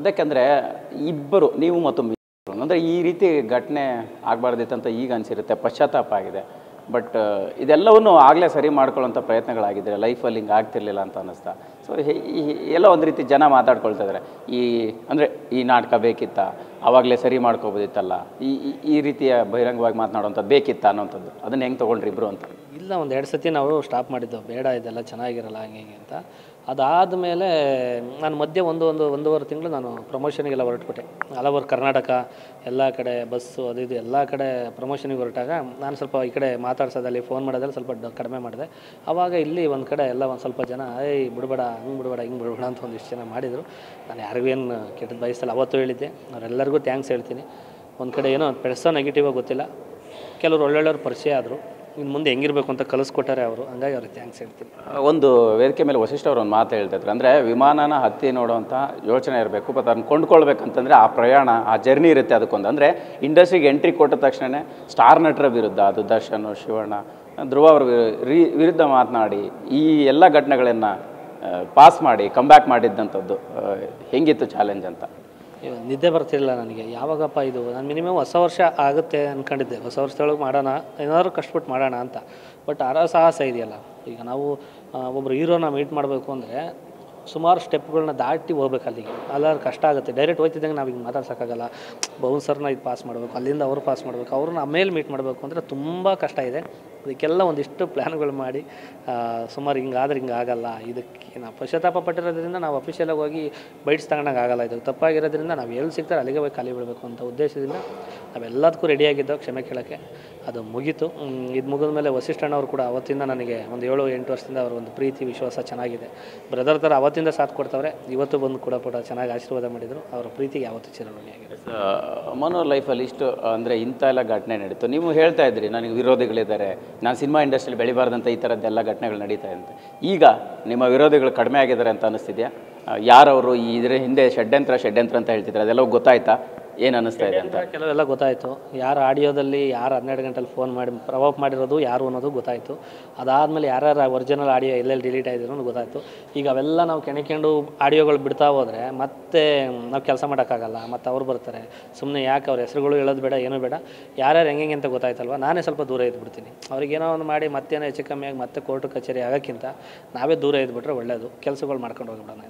ಅದಕ್ಕೆಂದರೆ ಇಬ್ಬರು ನೀವು ಮತ್ತು ಅಂದರೆ ಈ ರೀತಿ ಘಟನೆ ಆಗಬಾರ್ದಿತ್ತಂತ ಈಗ ಅನಿಸಿರುತ್ತೆ, ಪಶ್ಚಾತ್ತಾಪ ಆಗಿದೆ. ಬಟ್ ಇದೆಲ್ಲವನ್ನು ಆಗಲೇ ಸರಿ ಮಾಡ್ಕೊಳ್ಳೋಂಥ ಪ್ರಯತ್ನಗಳಾಗಿದ್ದರೆ ಲೈಫಲ್ಲಿ ಹಿಂಗೆ ಆಗ್ತಿರ್ಲಿಲ್ಲ ಅಂತ ಅನ್ನಿಸ್ತಾ. ಸೊ ಎಲ್ಲ ಒಂದು ರೀತಿ ಜನ ಮಾತಾಡ್ಕೊಳ್ತಾ ಇದ್ದಾರೆ, ಅಂದರೆ ಈ ನಾಟಕ ಬೇಕಿತ್ತಾ, ಆವಾಗಲೇ ಸರಿ ಮಾಡ್ಕೋಬೋದಿತ್ತಲ್ಲ, ಈ ರೀತಿಯ ಬಹಿರಂಗವಾಗಿ ಮಾತನಾಡುವಂಥದ್ದು ಬೇಕಿತ್ತಾ ಅನ್ನೋಂಥದ್ದು. ಅದನ್ನು ಹೆಂಗೆ ತೊಗೊಂಡ್ರಿ ಇಬ್ಬರು ಅಂತ? ಇಲ್ಲ, ಒಂದು 2 ಸತಿ ನಾವು ಸ್ಟಾಪ್ ಮಾಡಿದ್ದು, ಬೇಡ ಇದೆಲ್ಲ ಚೆನ್ನಾಗಿರಲ್ಲ ಹಂಗೆ ಹಿಂಗೆ ಅಂತ. ಅದಾದಮೇಲೆ ನಾನು ಮಧ್ಯೆ ಒಂದೂವರೆ ತಿಂಗಳು ನಾನು ಪ್ರಮೋಷನಿಗೆಲ್ಲ ಹೊರಟ್ಬಿಟ್ಟೆ. ಆಲ್ ಓವರ್ ಕರ್ನಾಟಕ ಎಲ್ಲ ಕಡೆ ಬಸ್ಸು ಅದು ಇದು ಎಲ್ಲ ಕಡೆ ಪ್ರಮೋಷನಿಗೆ ಹೊರಟಾಗ ನಾನು ಸ್ವಲ್ಪ ಈ ಕಡೆ ಮಾತಾಡ್ಸೋದಲ್ಲಿ ಫೋನ್ ಮಾಡೋದಲ್ಲಿ ಸ್ವಲ್ಪ ಕಡಿಮೆ ಮಾಡಿದೆ. ಆವಾಗ ಇಲ್ಲಿ ಒಂದು ಕಡೆ ಎಲ್ಲ ಒಂದು ಸ್ವಲ್ಪ ಜನ ಬಿಡಬೇಡ, ಹಂಗೆ ಬಿಡಬೇಡ, ಹಿಂಗೆ ಬಿಡಬೇಡ ಅಂತ ಒಂದಿಷ್ಟು ಜನ ಮಾಡಿದರು. ನಾನು ಯಾರಿಗೂ ಏನು ಕೆಟ್ಟದ್ದು ಬಯಸಲ್ಲ, ಅವತ್ತು ಹೇಳಿದ್ದೆ. ಅವರೆಲ್ಲರಿಗೂ ಥ್ಯಾಂಕ್ಸ್ ಹೇಳ್ತೀನಿ. ಒಂದು ಕಡೆ ಏನೋ ಪೆರ್ಸೋ ನೆಗೆಟಿವಾಗಿ ಗೊತ್ತಿಲ್ಲ, ಕೆಲವರು ಒಳ್ಳೊಳ್ಳೆಯವ್ರು ಪರಿಚಯ ಆದರು, ಇನ್ನು ಮುಂದೆ ಹೆಂಗಿರಬೇಕು ಅಂತ ಕಲಿಸ್ಕೊಟ್ಟಾರೆ ಅವರು, ಹಂಗಾಗಿ ಅವ್ರಿಗೆ ಥ್ಯಾಂಕ್ಸ್ ಹೇಳ್ತೀನಿ. ಒಂದು ವೇದಿಕೆ ಮೇಲೆ ವಸಿಷ್ಠ ಅವರು ಒಂದು ಮಾತು ಹೇಳ್ತಿದ್ರು, ಅಂದರೆ ವಿಮಾನನ ಹತ್ತಿ ನೋಡುವಂಥ ಯೋಚನೆ ಇರಬೇಕು, ಬಟ್ ಅದನ್ನು ಕೊಂಡ್ಕೊಳ್ಬೇಕಂತಂದರೆ ಆ ಪ್ರಯಾಣ, ಆ ಜರ್ನಿ ಇರುತ್ತೆ ಅದಕ್ಕೊಂದು. ಅಂದರೆ ಇಂಡಸ್ಟ್ರಿಗೆ ಎಂಟ್ರಿ ಕೊಟ್ಟ ತಕ್ಷಣ ಸ್ಟಾರ್ ನಟರ ವಿರುದ್ಧ, ಅದು ದರ್ಶನ್, ಶಿವಣ್ಣ, ಧ್ರುವ ಅವರ ವಿರುದ್ಧ ಮಾತನಾಡಿ ಈ ಎಲ್ಲ ಘಟನೆಗಳನ್ನು ಪಾಸ್ ಮಾಡಿ ಕಂಬ್ಯಾಕ್ ಮಾಡಿದ್ದಂಥದ್ದು ಹೆಂಗಿತ್ತು ಚಾಲೆಂಜ್ ಅಂತ? ನಿದ್ದೆ ಬರ್ತಿರಲಿಲ್ಲ ನನಗೆ. ಯಾವಾಗಪ್ಪ ಇದು, ನಾನು ಮಿನಿಮಮ್ ಹೊಸ ವರ್ಷ ಆಗುತ್ತೆ ಅಂದ್ಕೊಂಡಿದ್ದೆ, ಹೊಸ ವರ್ಷದೊಳಗೆ ಮಾಡೋಣ, ಏನಾದರೂ ಕಷ್ಟಪಟ್ಟು ಮಾಡೋಣ ಅಂತ. ಬಟ್ ಸಾಹಸ ಇದೆಯಲ್ಲ, ಈಗ ನಾವು ಒಬ್ಬರು ಹೀರೋನ ಮೀಟ್ ಮಾಡಬೇಕು ಅಂದರೆ ಸುಮಾರು ಸ್ಟೆಪ್ಗಳನ್ನ ದಾಟಿ ಹೋಗ್ಬೇಕು ಅಲ್ಲಿಗೆ, ಅಲ್ಲಾರು ಕಷ್ಟ ಆಗುತ್ತೆ. ಡೈರೆಕ್ಟ್ ಹೋಗ್ತಿದ್ದಂಗೆ ನಾವು ಹಿಂಗೆ ಮಾತಾಡ್ಸೋಕ್ಕಾಗಲ್ಲ. ಬೌನ್ಸರ್ನ ಇದು ಪಾಸ್ ಮಾಡಬೇಕು, ಅಲ್ಲಿಂದ ಅವ್ರು ಪಾಸ್ ಮಾಡಬೇಕು, ಅವ್ರನ್ನ ಆಮೇಲೆ ಮೀಟ್ ಮಾಡಬೇಕು ಅಂದರೆ ತುಂಬ ಕಷ್ಟ ಇದೆ. ಅದಕ್ಕೆಲ್ಲ ಒಂದಿಷ್ಟು ಪ್ಲ್ಯಾನ್ಗಳು ಮಾಡಿ ಸುಮಾರು ಹಿಂಗಾದ್ರೆ ಹಿಂಗೆ ಆಗಲ್ಲ, ಇದಕ್ಕೆ ನಾವು ಪಶ್ಚಾತ್ತಾಪ ಪಟ್ಟಿರೋದ್ರಿಂದ ನಾವು ಅಫಿಷಿಯಲಾಗಿ ಹೋಗಿ ಬೈಟ್ಸ್ ತಗೊಂಡಾಗ ಆಗಲ್ಲ, ಇದು ತಪ್ಪಾಗಿರೋದ್ರಿಂದ ನಾವು ಎಲ್ಲಿ ಸಿಗ್ತಾರೆ ಅಲ್ಲಿಗೆ ಹೋಗಿ ಖಾಲಿ ಬಿಡಬೇಕು ಅಂತ ಉದ್ದೇಶದಿಂದ ನಾವೆಲ್ಲದಕ್ಕೂ ರೆಡಿಯಾಗಿದ್ದೋ ಕ್ಷಮೆ ಕೇಳೋಕ್ಕೆ. ಅದು ಮುಗೀತು. ಇದು ಮುಗಿದ ಮೇಲೆ ವಸಿಷ್ಠಣ್ಣವ್ರು ಕೂಡ ಅವತ್ತಿಂದ ನನಗೆ ಒಂದು 7-8 ವರ್ಷದಿಂದ ಅವರ ಒಂದು ಪ್ರೀತಿ ವಿಶ್ವಾಸ ಚೆನ್ನಾಗಿದೆ. ಬ್ರದರ್ ಥರ ಅವತ್ತಿಂದ ಸಾಥ್ ಕೊಡ್ತವ್ರೆ, ಇವತ್ತು ಬಂದು ಕೂಡ ಚೆನ್ನಾಗಿ ಆಶೀರ್ವಾದ ಮಾಡಿದರು. ಅವರ ಪ್ರೀತಿಗೆ ಯಾವತ್ತೂ ಚಿರಋಣಿಯಾಗಿದೆ. ಮನೋ ಲೈಫಲ್ಲಿ ಇಷ್ಟು ಅಂದರೆ ಇಂಥ ಎಲ್ಲ ಘಟನೆ ನಡೀತು. ನೀವು ಹೇಳ್ತಾ ಇದ್ರಿ ನನಗೆ ವಿರೋಧಿಗಳಿದ್ದಾರೆ, ನಾನು ಸಿನಿಮಾ ಇಂಡಸ್ಟ್ರಿಯಲ್ಲಿ ಬೆಳಿಬಾರ್ದಂಥ ಈ ಥರದ್ದೆಲ್ಲ ಘಟನೆಗಳು ನಡೀತಾ ಇದೆ ಅಂತ. ಈಗ ನಿಮ್ಮ ವಿರೋಧಿಗಳು ಕಡಿಮೆ ಆಗಿದ್ದಾರೆ ಅಂತ ಅನ್ನಿಸ್ತಿದೆಯಾ? ಯಾರವರು ಇದರ ಹಿಂದೆ ಷಡ್ಯಂತ್ರ ಅಂತ ಹೇಳ್ತಿದ್ದಾರೆ, ಅದೆಲ್ಲ ಗೊತ್ತಾಯ್ತಾ? ಏನು ಅನ್ನಿಸ್ತಾ ಇದೆ ಅಂತ? ಕೆಲವೆಲ್ಲ ಗೊತ್ತಾಯಿತು. ಯಾರು ಆಡಿಯೋದಲ್ಲಿ ಯಾರು 12 ಗಂಟೆಲಿ ಫೋನ್ ಮಾಡಿ ಪ್ರವೋಕ್ ಮಾಡಿರೋದು ಯಾರು ಅನ್ನೋದು ಗೊತ್ತಾಯಿತು. ಅದಾದಮೇಲೆ ಯಾರ್ಯಾರು ಒರಿಜಿನಲ್ ಆಡಿಯೋ ಎಲ್ಲೆಲ್ಲಿ ಡಿಲೀಟ್ ಆಗಿದ್ರು ಅನ್ನೋದು ಗೊತ್ತಾಯಿತು. ಈಗ ಅವೆಲ್ಲ ನಾವು ಕೆಣಕೊಂಡು ಆಡಿಯೋಗಳು ಬಿಡ್ತಾ ಹೋದರೆ ಮತ್ತೆ ನಾವು ಕೆಲಸ ಮಾಡೋಕ್ಕಾಗಲ್ಲ, ಮತ್ತು ಅವ್ರು ಬರ್ತಾರೆ. ಸುಮ್ಮನೆ ಯಾಕೆ ಅವ್ರ ಹೆಸರುಗಳು ಹೇಳೋದು ಬೇಡ, ಏನೂ ಬೇಡ. ಯಾರ್ಯಾರು ಹೆಂಗೆ ಅಂತ ಗೊತ್ತಾಯ್ತಲ್ವ, ನಾನೇ ಸ್ವಲ್ಪ ದೂರ ಇದ್ಬಿಡ್ತೀನಿ. ಅವ್ರಿಗೇನೋ ಒಂದು ಮಾಡಿ ಮತ್ತೇನೋ ಹೆಚ್ಚು ಕಮ್ಮಿಯಾಗಿ ಮತ್ತೆ ಕೋರ್ಟು ಕಚೇರಿ ಆಗೋಕ್ಕಿಂತ ನಾವೇ ದೂರ ಇದ್ಬಿಟ್ರೆ ಒಳ್ಳೆಯದು. ಕೆಲಸಗಳು ಮಾಡ್ಕೊಂಡು ಹೋಗ್ಬಿಡೋಣ.